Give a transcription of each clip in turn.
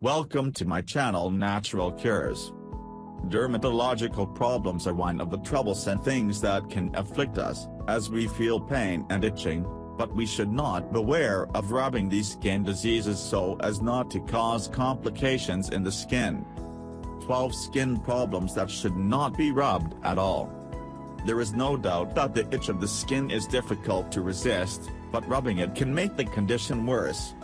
Welcome to my channel Natural Cures. Dermatological problems are one of the troublesome things that can afflict us, as we feel pain and itching, but we should not beware of rubbing these skin diseases so as not to cause complications in the skin. 12 skin problems that should not be rubbed at all. There is no doubt that the itch of the skin is difficult to resist, but rubbing it can make the condition worse.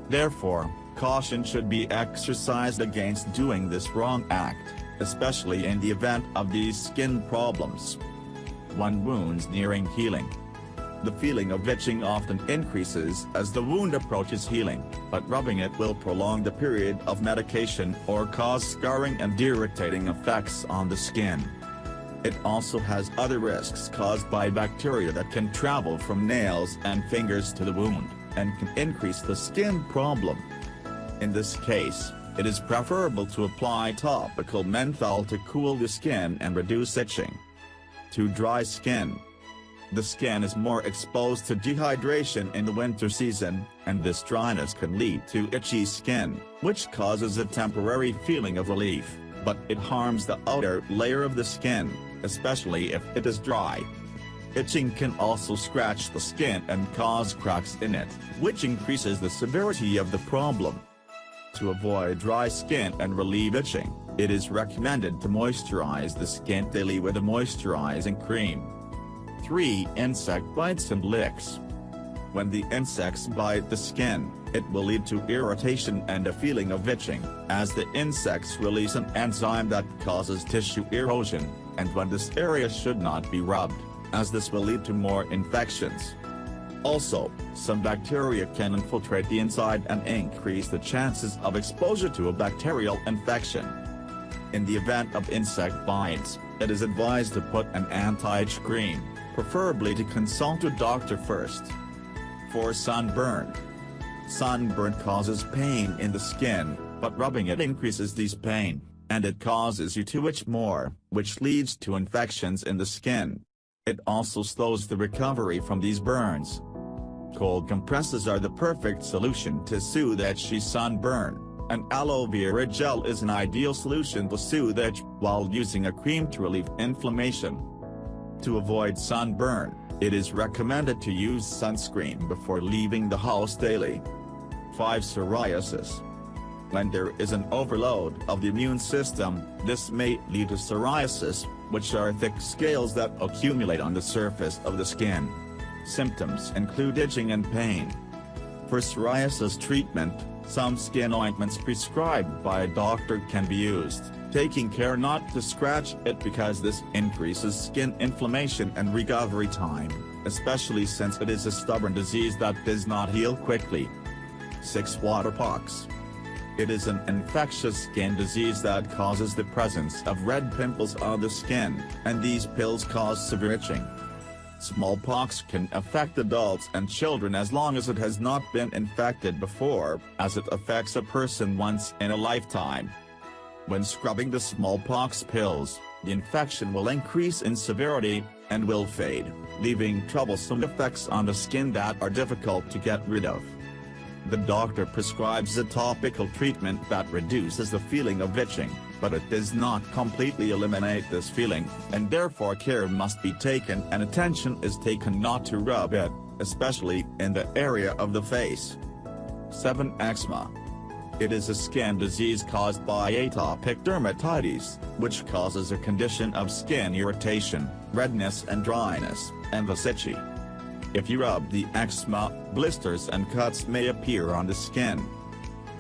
Therefore, caution should be exercised against doing this wrong act, especially in the event of these skin problems. 1. Wounds nearing healing. The feeling of itching often increases as the wound approaches healing, but rubbing it will prolong the period of medication or cause scarring and irritating effects on the skin. It also has other risks caused by bacteria that can travel from nails and fingers to the wound, and can increase the skin problem. In this case, it is preferable to apply topical menthol to cool the skin and reduce itching. 2. Dry skin. The skin is more exposed to dehydration in the winter season, and this dryness can lead to itchy skin, which causes a temporary feeling of relief, but it harms the outer layer of the skin, especially if it is dry. Itching can also scratch the skin and cause cracks in it, which increases the severity of the problem. To avoid dry skin and relieve itching, it is recommended to moisturize the skin daily with a moisturizing cream. 3. Insect bites and licks. When the insects bite the skin, it will lead to irritation and a feeling of itching, as the insects release an enzyme that causes tissue erosion, and when this area should not be rubbed, as this will lead to more infections. Also, some bacteria can infiltrate the inside and increase the chances of exposure to a bacterial infection. In the event of insect bites, it is advised to put an anti-itch cream, preferably to consult a doctor first. 4. Sunburn. Sunburn causes pain in the skin, but rubbing it increases this pain, and it causes you to itch more, which leads to infections in the skin. It also slows the recovery from these burns. Cold compresses are the perfect solution to soothe itchy sunburn, and aloe vera gel is an ideal solution to soothe itch, while using a cream to relieve inflammation. To avoid sunburn, it is recommended to use sunscreen before leaving the house daily. 5. Psoriasis. When there is an overload of the immune system, this may lead to psoriasis, which are thick scales that accumulate on the surface of the skin. Symptoms include itching and pain. For psoriasis treatment, some skin ointments prescribed by a doctor can be used, taking care not to scratch it because this increases skin inflammation and recovery time, especially since it is a stubborn disease that does not heal quickly. 6. Waterpox. It is an infectious skin disease that causes the presence of red pimples on the skin, and these pills cause severe itching. Smallpox can affect adults and children as long as it has not been infected before, as it affects a person once in a lifetime. When scrubbing the smallpox pills, the infection will increase in severity, and will fade, leaving troublesome effects on the skin that are difficult to get rid of. The doctor prescribes a topical treatment that reduces the feeling of itching, but it does not completely eliminate this feeling, and therefore care must be taken and attention is taken not to rub it, especially in the area of the face. 7. Eczema. It is a skin disease caused by atopic dermatitis, which causes a condition of skin irritation, redness and dryness, and thus itchy. If you rub the eczema, blisters and cuts may appear on the skin.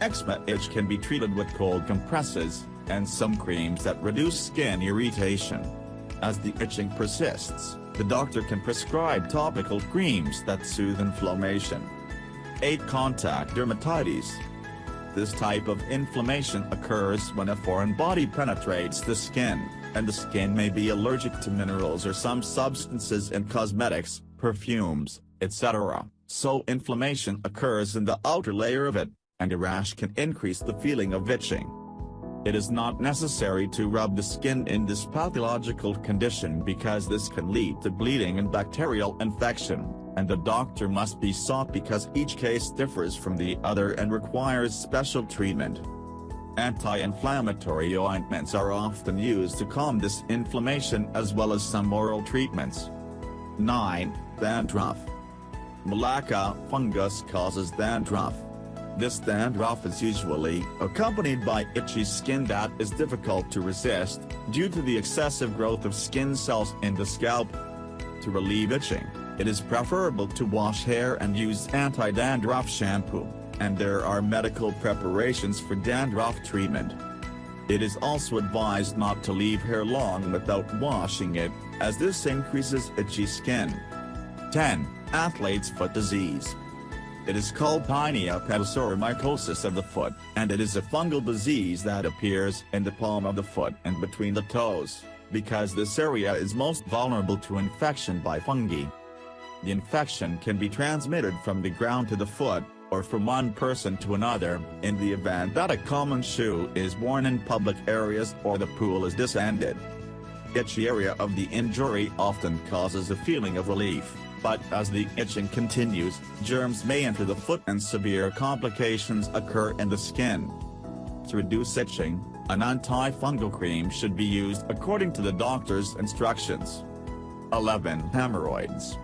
Eczema itch can be treated with cold compresses, and some creams that reduce skin irritation. As the itching persists, the doctor can prescribe topical creams that soothe inflammation. 8. Contact dermatitis. This type of inflammation occurs when a foreign body penetrates the skin, and the skin may be allergic to minerals or some substances in cosmetics, perfumes, etc., so inflammation occurs in the outer layer of it, and a rash can increase the feeling of itching. It is not necessary to rub the skin in this pathological condition because this can lead to bleeding and bacterial infection, and the doctor must be sought because each case differs from the other and requires special treatment. Anti-inflammatory ointments are often used to calm this inflammation as well as some oral treatments. 9. Dandruff. Malacca fungus causes dandruff. This dandruff is usually accompanied by itchy skin that is difficult to resist, due to the excessive growth of skin cells in the scalp. To relieve itching, it is preferable to wash hair and use anti-dandruff shampoo, and there are medical preparations for dandruff treatment. It is also advised not to leave hair long without washing it, as this increases itchy skin. 10. Athlete's foot disease. It is called tinea pedis or mycosis of the foot, and it is a fungal disease that appears in the palm of the foot and between the toes, because this area is most vulnerable to infection by fungi. The infection can be transmitted from the ground to the foot, or from one person to another, in the event that a common shoe is worn in public areas or the pool is descended. Itchy area of the injury often causes a feeling of relief, but as the itching continues, germs may enter the foot and severe complications occur in the skin. To reduce itching, an antifungal cream should be used according to the doctor's instructions. 11. Hemorrhoids.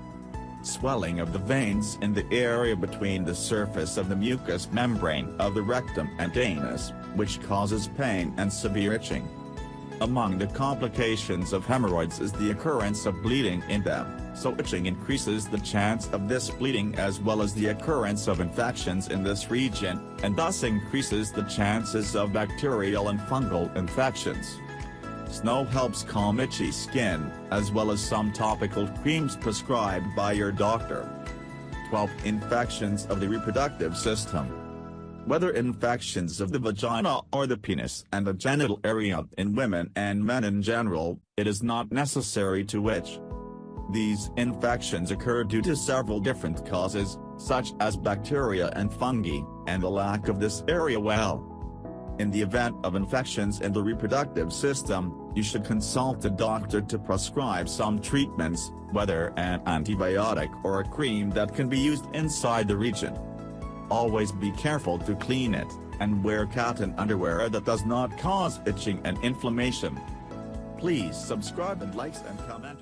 Swelling of the veins in the area between the surface of the mucous membrane of the rectum and anus, which causes pain and severe itching. Among the complications of hemorrhoids is the occurrence of bleeding in them, so itching increases the chance of this bleeding as well as the occurrence of infections in this region, and thus increases the chances of bacterial and fungal infections. Snow helps calm itchy skin, as well as some topical creams prescribed by your doctor. 12. Infections of the reproductive system. Whether infections of the vagina or the penis and the genital area in women and men in general, it is not necessary to itch. These infections occur due to several different causes, such as bacteria and fungi, and the lack of this area well. In the event of infections in the reproductive system, you should consult a doctor to prescribe some treatments, whether an antibiotic or a cream that can be used inside the region. Always be careful to clean it, and wear cotton underwear that does not cause itching and inflammation. Please subscribe and like and comment.